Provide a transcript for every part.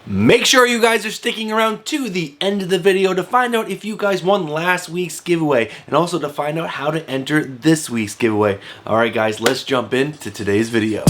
Make sure you guys are sticking around to the end of the video to find out if you guys won last week's giveaway and also to find out how to enter this week's giveaway. Alright guys, let's jump into today's video.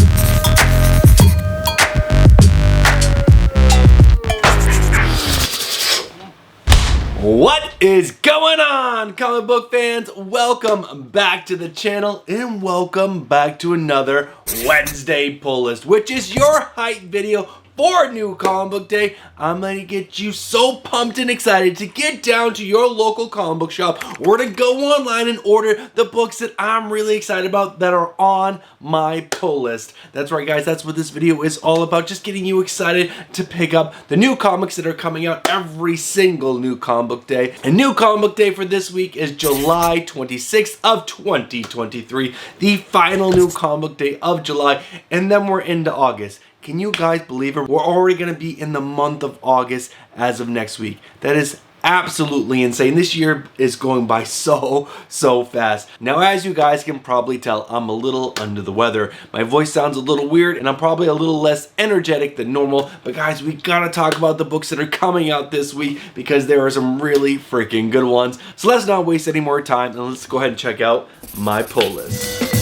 What is going on, comic book fans? Welcome back to the channel and welcome back to another Wednesday pull list, which is your hype video for New Comic Book Day. I'm gonna get you so pumped and excited to get down to your local comic book shop or to go online and order the books that I'm really excited about that are on my pull list. That's right guys, that's what this video is all about, just getting you excited to pick up the new comics that are coming out every single New Comic Book Day. And New Comic Book Day for this week is July 26th of 2023, the final New Comic Book Day of July, and then we're into August. Can you guys believe it? We're already going to be in the month of August as of next week. That is absolutely insane. This year is going by so fast. Now, as you guys can probably tell, I'm a little under the weather. My voice sounds a little weird and I'm probably a little less energetic than normal. But guys, we gotta talk about the books that are coming out this week because there are some really freaking good ones. So let's not waste any more time and let's go ahead and check out my pull list.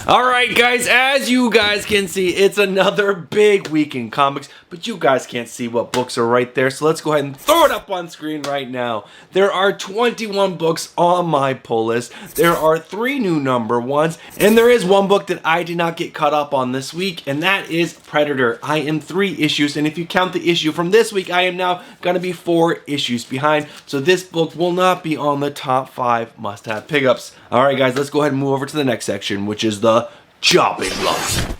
Alright guys, as you guys can see, it's another big week in comics, but you guys can't see what books are right there, so let's go ahead and throw it up on screen right now. There are 21 books on my pull list, there are 3 new number ones, and there is one book that I did not get caught up on this week, and that is Predator. I am 3 issues, and if you count the issue from this week, I am now going to be 4 issues behind, so this book will not be on the top 5 must-have pickups. Alright guys, let's go ahead and move over to the next section, which is the chopping block.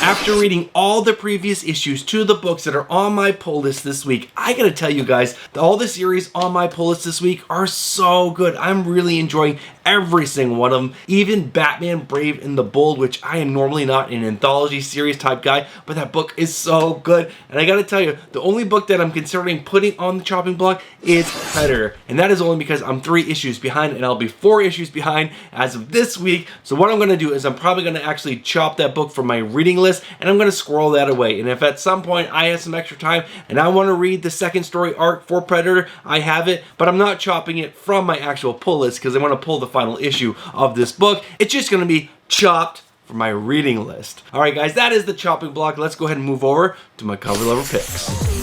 After reading all the previous issues to the books that are on my pull list this week, I gotta tell you guys that all the series on my pull list this week are so good. I'm really enjoying every single one of them. Even Batman Brave and the Bold, which I am normally not an anthology series type guy, but that book is so good. And I gotta tell you, the only book that I'm considering putting on the chopping block is Predator. And that is only because I'm 3 issues behind and I'll be 4 issues behind as of this week. So what I'm gonna do is I'm probably gonna actually chop that book from my reading list and I'm going to squirrel that away. And if at some point I have some extra time and I want to read the second story arc for Predator, I have it, but I'm not chopping it from my actual pull list because I want to pull the final issue of this book. It's just going to be chopped from my reading list. Alright guys, that is the chopping block. Let's go ahead and move over to my cover level picks.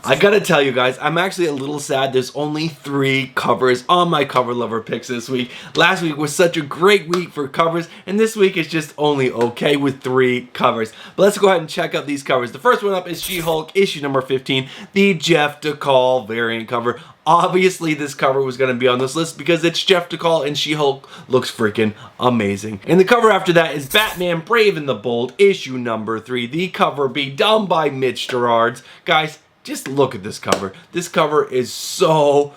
I gotta tell you guys, I'm actually a little sad there's only 3 covers on my cover lover picks this week. Last week was such a great week for covers, and this week is just only okay with 3 covers. But let's go ahead and check out these covers. The first one up is She-Hulk, issue number 15, the Jeff DeCall variant cover. Obviously, this cover was going to be on this list because it's Jeff DeCall and She-Hulk looks freaking amazing. And the cover after that is Batman Brave and the Bold, issue number 3, the cover be done by Mitch Gerads. Guys, just look at this cover. This cover is so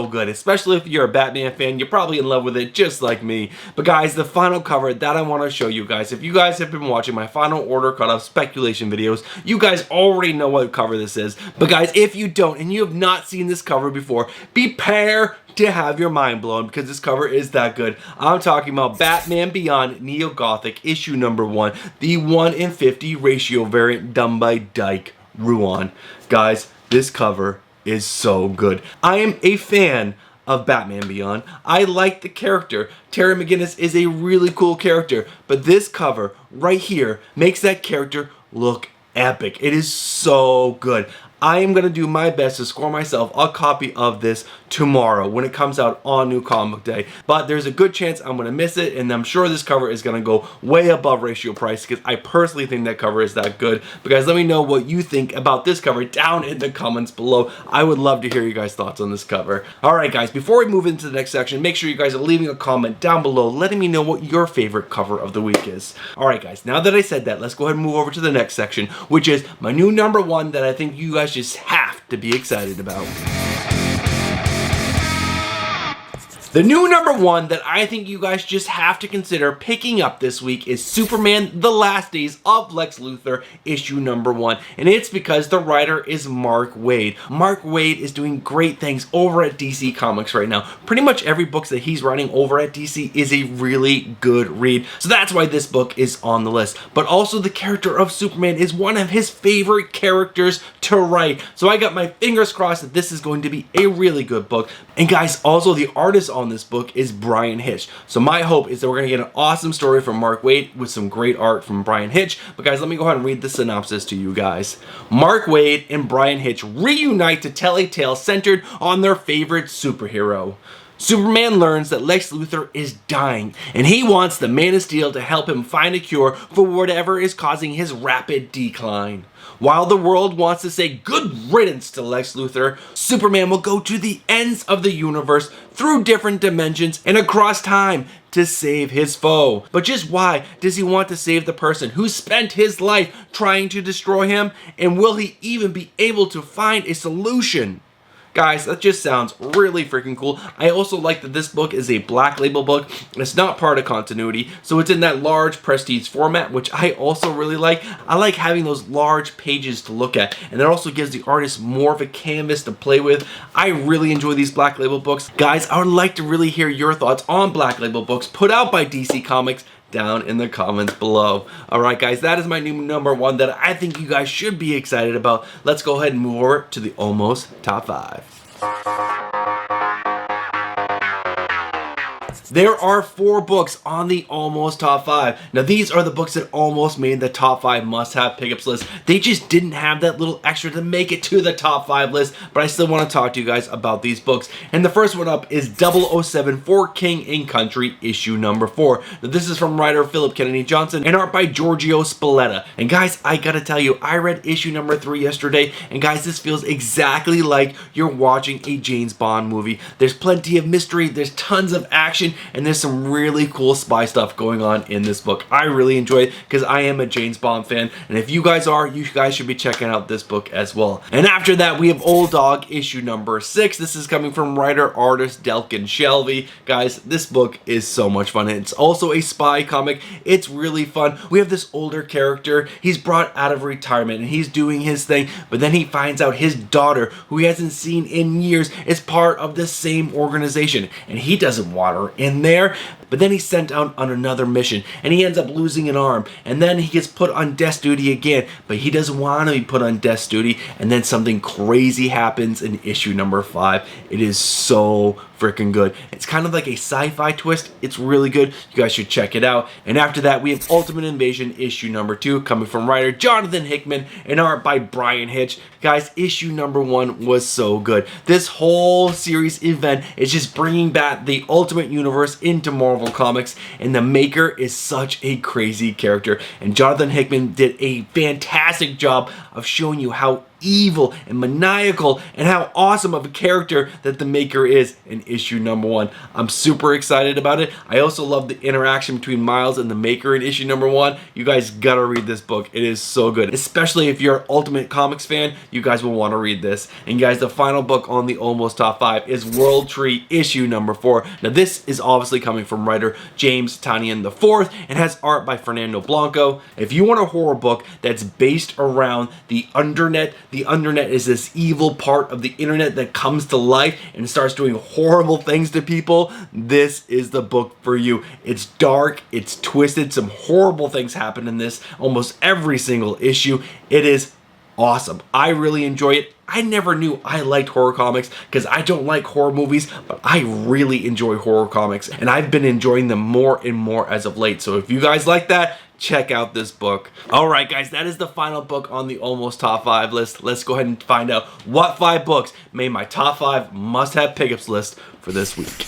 good, especially if you're a Batman fan. You're probably in love with it just like me. But guys, the final cover that I want to show you guys, if you guys have been watching my final order cut-off speculation videos, you guys already know what cover this is. But guys, if you don't and you have not seen this cover before, prepare to have your mind blown because this cover is that good. I'm talking about Batman Beyond Neo Gothic, issue number 1, the 1:50 ratio variant done by Dyke Ruan. Guys, this cover is so good. I am a fan of Batman Beyond. I like the character. Terry McGinnis is a really cool character, but this cover right here makes that character look epic. It is so good. I am going to do my best to score myself a copy of this tomorrow when it comes out on New Comic Book Day. But there's a good chance I'm going to miss it, and I'm sure this cover is going to go way above ratio price because I personally think that cover is that good. But guys, let me know what you think about this cover down in the comments below. I would love to hear you guys' thoughts on this cover. Alright guys, before we move into the next section, make sure you guys are leaving a comment down below letting me know what your favorite cover of the week is. Alright guys, now that I said that, let's go ahead and move over to the next section, which is my new number 1 that I think you guys just have to be excited about. The new number one that I think you guys just have to consider picking up this week is Superman: The Last Days of Lex Luthor, issue number 1. And it's because the writer is Mark Waid. Mark Waid is doing great things over at DC Comics right now. Pretty much every book that he's writing over at DC is a really good read. So that's why this book is on the list. But also the character of Superman is one of his favorite characters to write. So I got my fingers crossed that this is going to be a really good book. And guys, also the artist on this book is Bryan Hitch. So my hope is that we're going to get an awesome story from Mark Waid with some great art from Bryan Hitch. But guys, let me go ahead and read the synopsis to you guys. Mark Waid and Bryan Hitch reunite to tell a tale centered on their favorite superhero. Superman learns that Lex Luthor is dying, and he wants the Man of Steel to help him find a cure for whatever is causing his rapid decline. While the world wants to say good riddance to Lex Luthor, Superman will go to the ends of the universe, through different dimensions, and across time to save his foe. But just why does he want to save the person who spent his life trying to destroy him? And will he even be able to find a solution? Guys, that just sounds really freaking cool. I also like that this book is a black label book. It's not part of continuity, so it's in that large prestige format, which I also really like. I like having those large pages to look at, and it also gives the artist more of a canvas to play with. I really enjoy these black label books. Guys, I would like to really hear your thoughts on black label books put out by DC Comics down in the comments below. Alright guys, that is my new number one that I think you guys should be excited about. Let's go ahead and move over to the almost top 5. There are 4 books on the almost top 5. Now these are the books that almost made the top 5 must-have pickups list. They just didn't have that little extra to make it to the top 5 list, but I still want to talk to you guys about these books. And the first one up is 007 for King and Country, issue number 4. Now this is from writer Philip Kennedy Johnson and art by Giorgio Spalletta. And guys, I gotta tell you, I read issue number 3 yesterday, and guys, this feels exactly like you're watching a James Bond movie. There's plenty of mystery, there's tons of action, and there's some really cool spy stuff going on in this book. I really enjoy it because I am a James Bond fan, and if you guys are, you guys should be checking out this book as well. And after that, we have Old Dog, issue number 6. This is coming from writer-artist Delkin Shelby. Guys, this book is so much fun. It's also a spy comic. It's really fun. We have this older character. He's brought out of retirement, and he's doing his thing, but then he finds out his daughter, who he hasn't seen in years, is part of the same organization, and he doesn't want her in there. But then he's sent out on another mission, and he ends up losing an arm, and then he gets put on desk duty again, but he doesn't want to be put on desk duty, and then something crazy happens in issue number 5. It is so freaking good. It's kind of like a sci-fi twist. It's really good. You guys should check it out. And after that, we have Ultimate Invasion issue number 2, coming from writer Jonathan Hickman and art by Bryan Hitch. Guys, issue number 1 was so good. This whole series event is just bringing back the Ultimate Universe into Marvel Comics, and the Maker is such a crazy character. And Jonathan Hickman did a fantastic job of showing you how evil and maniacal and how awesome of a character that the Maker is in issue number 1. I'm super excited about it. I also love the interaction between Miles and the Maker in issue number 1. You guys gotta read this book. It is so good. Especially if you're an Ultimate Comics fan, you guys will want to read this. And guys, the final book on the almost top 5 is World Tree issue number 4. Now this is obviously coming from writer James Tynion IV and has art by Fernando Blanco. If you want a horror book that's based around the Undernet is this evil part of the internet that comes to life and starts doing horrible things to people, this is the book for you. It's dark, it's twisted, some horrible things happen in this almost every single issue. It is awesome. I really enjoy it. I never knew I liked horror comics because I don't like horror movies, but I really enjoy horror comics, and I've been enjoying them more and more as of late. So if you guys like that, check out this book. Alright guys, that is the final book on the almost top 5 list. Let's go ahead and find out what 5 books made my top 5 must-have pickups list for this week.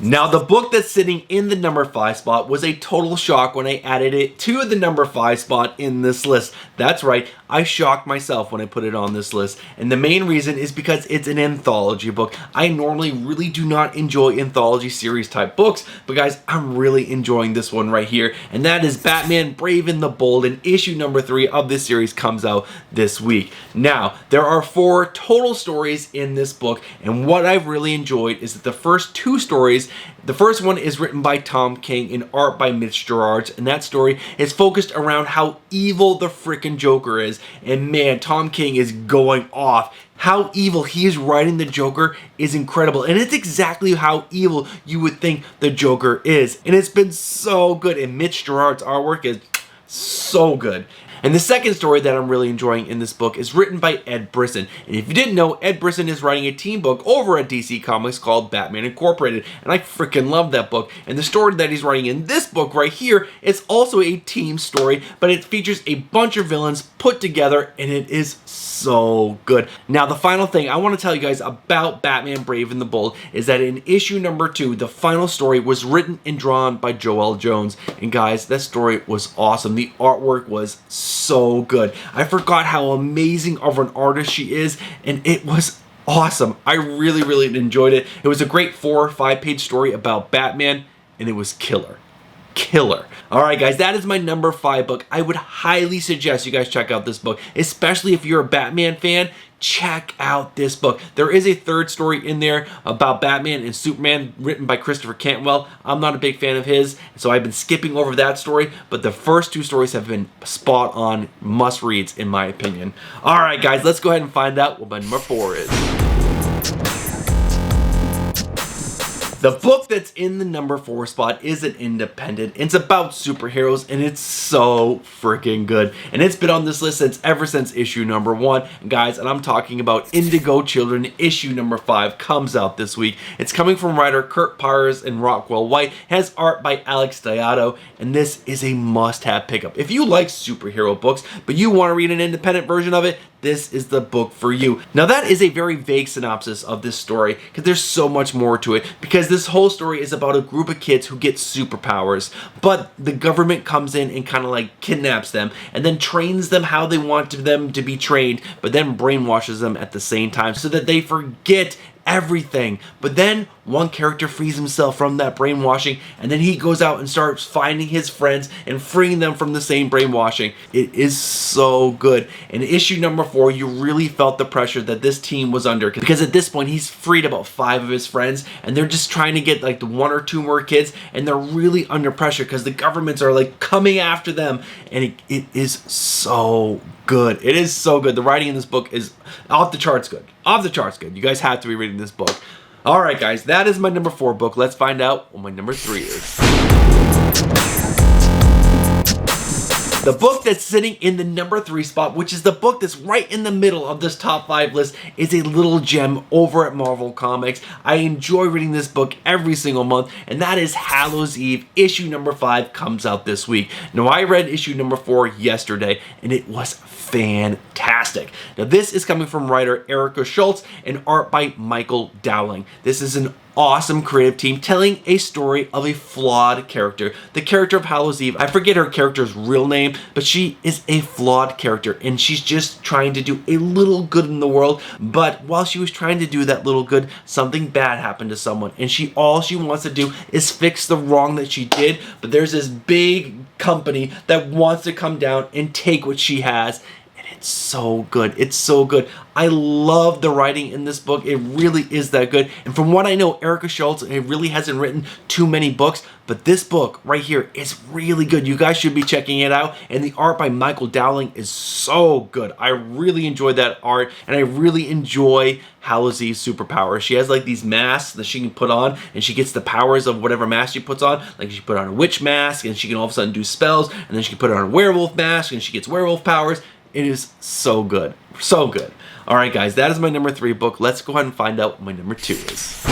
Now, the book that's sitting in the number 5 spot was a total shock when I added it to the number 5 spot in this list. That's right, I shocked myself when I put it on this list. And the main reason is because it's an anthology book. I normally really do not enjoy anthology series type books, but guys, I'm really enjoying this one right here. And that is Batman Brave and the Bold, and issue number 3 of this series comes out this week. Now, there are 4 total stories in this book, and what I've really enjoyed is that the first 2 stories, the first one is written by Tom King and art by Mitch Gerads, and that story is focused around how evil the frickin' Joker is. And man, Tom King is going off. How evil he is writing the Joker is incredible, and it's exactly how evil you would think the Joker is. And it's been so good, and Mitch Gerads' artwork is so good. And the second story that I'm really enjoying in this book is written by Ed Brisson. And if you didn't know, Ed Brisson is writing a team book over at DC Comics called Batman Incorporated. And I freaking love that book. And the story that he's writing in this book right here is also a team story, but it features a bunch of villains put together, and it is so good. Now, the final thing I want to tell you guys about Batman Brave and the Bold is that in issue number 2, the final story was written and drawn by Joel Jones. And guys, that story was awesome. The artwork was so good. I forgot how amazing of an artist she is, and it was awesome. I really enjoyed it. It was a great 4 or 5 page story about Batman, and it was killer. Alright guys, that is my number 5 book. I would highly suggest you guys check out this book, especially if you're a Batman fan. Check out this book. There is a 3rd story in there about Batman and Superman written by Christopher Cantwell. I'm not a big fan of his, so I've been skipping over that story, but the first 2 stories have been spot on must reads in my opinion. Alright guys, let's go ahead and find out what my number 4 is. The book that's in the number 4 spot is an independent. It's about superheroes, and it's so freaking good. And it's been on this list ever since issue number 1, guys. And I'm talking about Indigo Children. Issue number 5 comes out this week. It's coming from writer Kurt Pyers and Rockwell White. It has art by Alex Diato, and this is a must-have pickup. If you like superhero books, but you want to read an independent version of it, this is the book for you. Now, that is a very vague synopsis of this story because there's so much more to it, because this whole story is about a group of kids who get superpowers, but the government comes in and kind of like kidnaps them and then trains them how they want them to be trained, but then brainwashes them at the same time so that they forget everything. But then one character frees himself from that brainwashing, and then he goes out and starts finding his friends and freeing them from the same brainwashing. It is so good. In issue number 4, you really felt the pressure that this team was under, because at this point he's freed about 5 of his friends, and they're just trying to get like the 1 or 2 more kids, and they're really under pressure because the governments are like coming after them, and it is so good. It is so good. The writing in this book is off the charts good. Off the charts good. You guys have to be reading this book. Alright guys, that is my number 4 book. Let's find out what my number 3 is. The book that's sitting in the number 3 spot, which is the book that's right in the middle of this top 5 list, is a little gem over at Marvel Comics. I enjoy reading this book every single month, and that is Hallows Eve. Issue number 5 comes out this week. Now, I read issue number 4 yesterday, and it was fantastic. Now, this is coming from writer Erica Schultz and art by Michael Dowling. This is an awesome creative team telling a story of a flawed character. The character of Hallows Eve, I forget her character's real name, but she is a flawed character, and she's just trying to do a little good in the world. But while she was trying to do that little good, something bad happened to someone, and all she wants to do is fix the wrong that she did. But there's this big company that wants to come down and take what she has. It's so good. It's so good. I love the writing in this book. It really is that good. And from what I know, Erica Schultz, it really hasn't written too many books, but this book right here is really good. You guys should be checking it out. And the art by Michael Dowling is so good. I really enjoyed that art, and I really enjoy Hallows Eve's superpowers. She has like these masks that she can put on, and she gets the powers of whatever mask she puts on. Like she put on a witch mask, and she can all of a sudden do spells, and then she can put on a werewolf mask, and she gets werewolf powers. It is so good. So good. Alright guys, that is my number 3 book. Let's go ahead and find out what my number 2 is.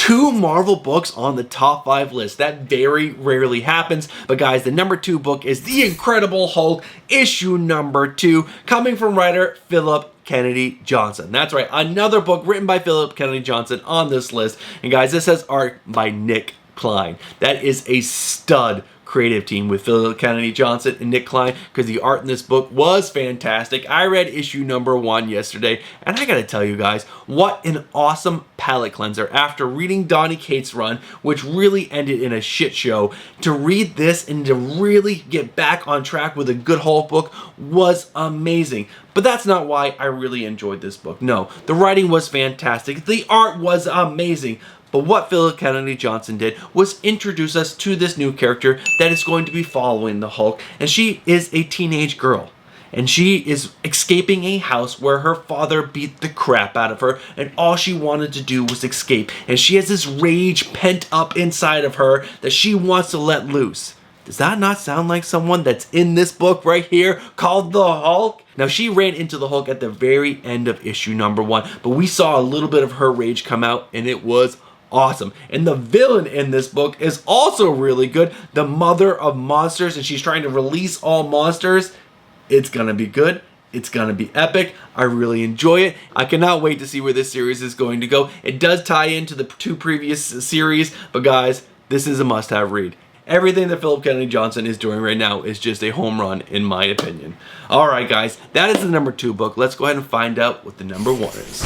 2 Marvel books on the top 5 list. That very rarely happens. But guys, the number 2 book is The Incredible Hulk, issue number 2, coming from writer Philip Kennedy Johnson. That's right, another book written by Philip Kennedy Johnson on this list. And guys, this has art by Nick Klein. That is a stud creative team with Philip Kennedy Johnson and Nick Klein, because the art in this book was fantastic. I read issue number 1 yesterday, and I gotta tell you guys, what an awesome palate cleanser. After reading Donny Cates' run, which really ended in a shit show, to read this and to really get back on track with a good Hulk book was amazing. But that's not why I really enjoyed this book. No, the writing was fantastic. The art was amazing. But what Philip Kennedy Johnson did was introduce us to this new character that is going to be following the Hulk. And she is a teenage girl. And she is escaping a house where her father beat the crap out of her. And all she wanted to do was escape. And she has this rage pent up inside of her that she wants to let loose. Does that not sound like someone that's in this book right here called the Hulk? Now, she ran into the Hulk at the very end of issue number 1. But we saw a little bit of her rage come out, and it was awesome. And the villain in this book is also really good. The mother of monsters, and she's trying to release all monsters. It's gonna be good. It's gonna be epic. I really enjoy it. I cannot wait to see where this series is going to go. It does tie into the 2 previous series, but guys, this is a must-have read. Everything that Philip Kennedy Johnson is doing right now is just a home run, in my opinion. All right, guys, that is the number 2 book. Let's go ahead and find out what the number 1 is.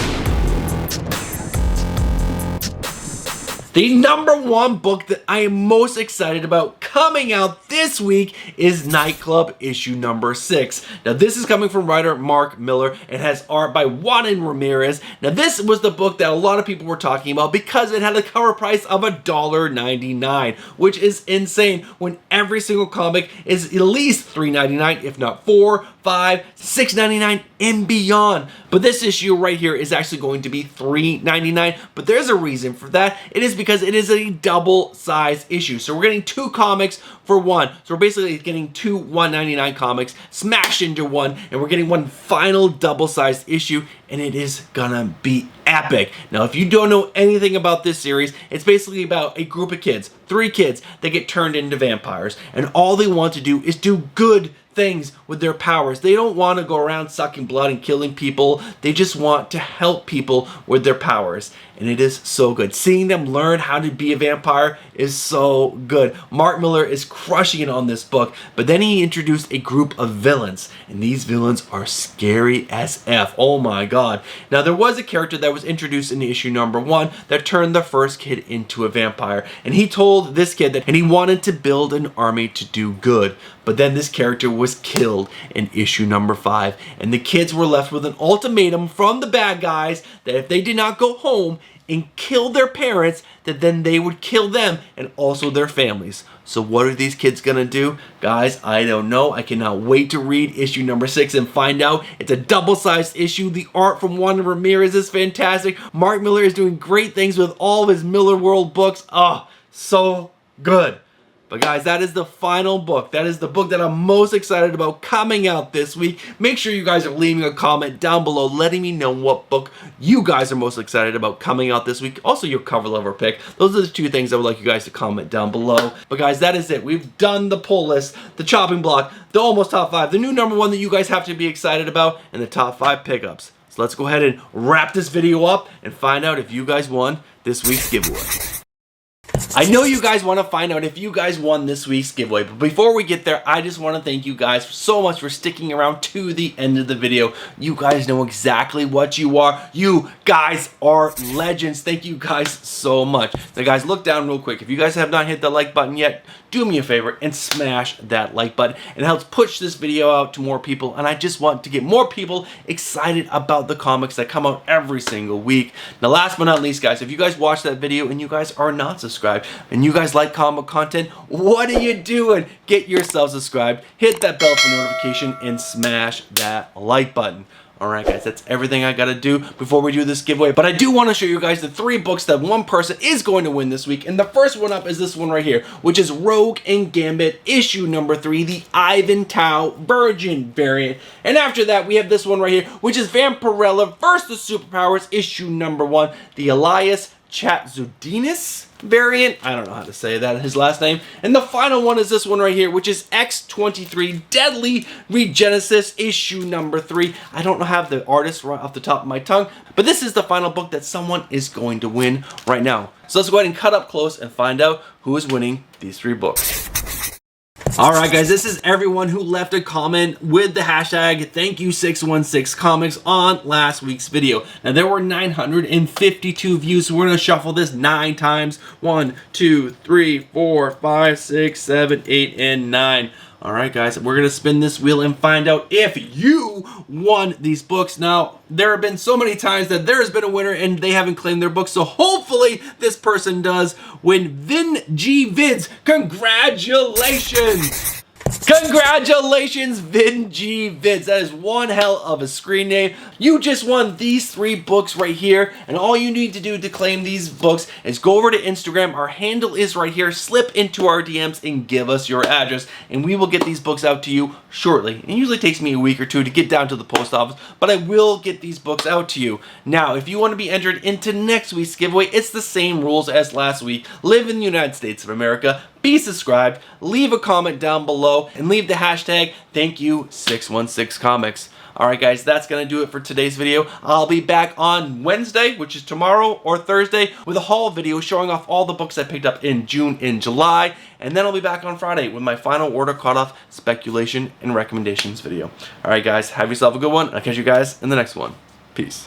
The number 1 book that I am most excited about coming out this week is Nightclub issue number 6. Now, this is coming from writer Mark Miller and has art by Juan Ramirez. Now, this was the book that a lot of people were talking about because it had a cover price of $1.99, which is insane when every single comic is at least $3.99, if not $4, $5, $6.99 and beyond. But this issue right here is actually going to be $3.99, but there's a reason for that. It is because it is a double-sized issue. So we're getting 2 comics for 1. So we're basically getting 2 $1.99 comics smashed into 1, and we're getting 1 final double-sized issue, and it is gonna be epic. Now, if you don't know anything about this series, it's basically about a group of kids, 3 kids, that get turned into vampires, and all they want to do is do good things with their powers. They don't want to go around sucking blood and killing people. They just want to help people with their powers. And it is so good. Seeing them learn how to be a vampire is so good. Mark Miller is crushing it on this book, but then he introduced a group of villains, and these villains are scary as F. Oh my god. Now, there was a character that was introduced in issue number 1 that turned the first kid into a vampire, and he told this kid that he wanted to build an army to do good. But then this character was killed in issue number 5, and the kids were left with an ultimatum from the bad guys that if they did not go home and kill their parents, that then they would kill them and also their families. So what are these kids gonna do? Guys, I don't know. I cannot wait to read issue number 6 and find out. It's a double-sized issue. The art from Juan Ramirez is fantastic. Mark Miller is doing great things with all of his Miller World books. Oh, so good. But guys, that is the final book. That is the book that I'm most excited about coming out this week. Make sure you guys are leaving a comment down below letting me know what book you guys are most excited about coming out this week. Also, your cover lover pick. Those are the 2 things I would like you guys to comment down below. But guys, that is it. We've done the pull list, the chopping block, the almost top 5, the new number 1 that you guys have to be excited about, and the top 5 pickups. So let's go ahead and wrap this video up and find out if you guys won this week's giveaway. I know you guys want to find out if you guys won this week's giveaway, but before we get there, I just want to thank you guys so much for sticking around to the end of the video. You guys know exactly what you are. You guys are legends. Thank you guys so much. Now guys, look down real quick. If you guys have not hit the like button yet, do me a favor and smash that like button. It helps push this video out to more people, and I just want to get more people excited about the comics that come out every single week. Now last but not least, guys, if you guys watched that video and you guys are not subscribed and you guys like comic content, what are you doing? Get yourself subscribed, hit that bell for notification, and smash that like button. Alright guys, that's everything I gotta do before we do this giveaway. But I do want to show you guys the 3 books that one person is going to win this week. And the first one up is this one right here, which is Rogue and Gambit issue number 3, the Ivan Tao Virgin variant. And after that, we have this one right here, which is Vampirella vs. the Superpowers issue number 1, the Elias Chatzudinis variant. I don't know how to say that, his last name. And the final one is this one right here, which is X23 Deadly Regenesis issue number 3. I don't have the artist right off the top of my tongue, but this is the final book that someone is going to win right now. So let's go ahead and cut up close and find out who is winning these 3 books. Alright guys, this is everyone who left a comment with the hashtag thankyou616comics on last week's video. Now there were 952 views, so we're going to shuffle this 9 times. 1, 2, 3, 4, 5, 6, 7, 8, and 9. Alright guys, we're going to spin this wheel and find out if you won these books. Now, there have been so many times that there has been a winner and they haven't claimed their book, so hopefully this person does win. Vin G Vids, congratulations! Congratulations, Vin G Vids. That is one hell of a screen name. You just won these 3 books right here, and all you need to do to claim these books is go over to Instagram. Our handle is right here. Slip into our DMs and give us your address, and we will get these books out to you shortly. It usually takes me a week or 2 to get down to the post office, but I will get these books out to you. Now, if you want to be entered into next week's giveaway, it's the same rules as last week. Live in the United States of America, be subscribed, leave a comment down below, and leave the hashtag thankyou616comics. Alright guys, that's going to do it for today's video. I'll be back on Wednesday, which is tomorrow, or Thursday, with a haul video showing off all the books I picked up in June and July. And then I'll be back on Friday with my final order cutoff, speculation, and recommendations video. Alright guys, have yourself a good one. I'll catch you guys in the next one. Peace.